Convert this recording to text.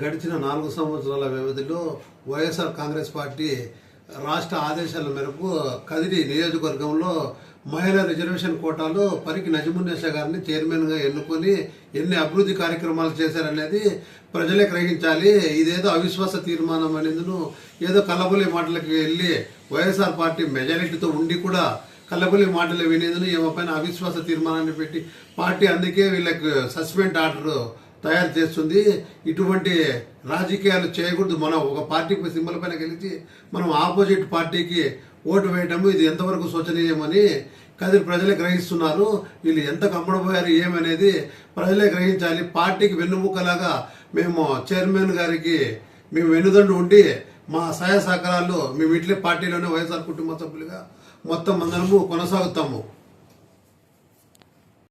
గడిచిన 4 సంవత్సరాల వ్యవధిలో వైఎస్ఆర్ కాంగ్రెస్ పార్టీ రాష్ట్ర ఆదేశాల మేరకు కదిరి నియోజకవర్గంలో మహిళా రిజర్వేషన్ కోటాలో పరికి నజమున్నీసా గారిని చైర్మన్గా ఎన్నుకొని ఎన్ని అభివృద్ధి కార్యక్రమాలు చేశారనేది ప్రజలే గ్రహించాలి. ఇదేదో అవిశ్వాస తీర్మానం అనేది ఏదో కల్లబొల్లి మాటలకు వెళ్ళి వైఎస్ఆర్ పార్టీ మెజారిటీతో ఉండి కూడా కల్లబొల్లి మాటలు వినేందును ఏమైనా అవిశ్వాస తీర్మానాన్ని పెట్టి పార్టీ అందుకే వీళ్ళకి సస్పెండ్ ఆర్డర్ తయారు చేస్తుంది. ఇటువంటి రాజకీయాలు చేయకూడదు. మనం ఒక పార్టీ సింబల్ పైన గెలిచి మనం ఆపోజిట్ పార్టీకి ఓటు వేయటము ఇది ఎంతవరకు శోచనీయమని కదిరి ప్రజలే గ్రహిస్తున్నారు. వీళ్ళు ఎంత కమ్మడపోయారు ఏమనేది ప్రజలే గ్రహించాలి. పార్టీకి వెన్నుముక్కలాగా మేము చైర్మన్ గారికి మేము వెన్నుదండు ఉండి మా సహాయ సహకారాలు మేము ఇట్లే పార్టీలోనే వైఎస్ఆర్ కుటుంబ సభ్యులుగా మొత్తం అందరము కొనసాగుతాము.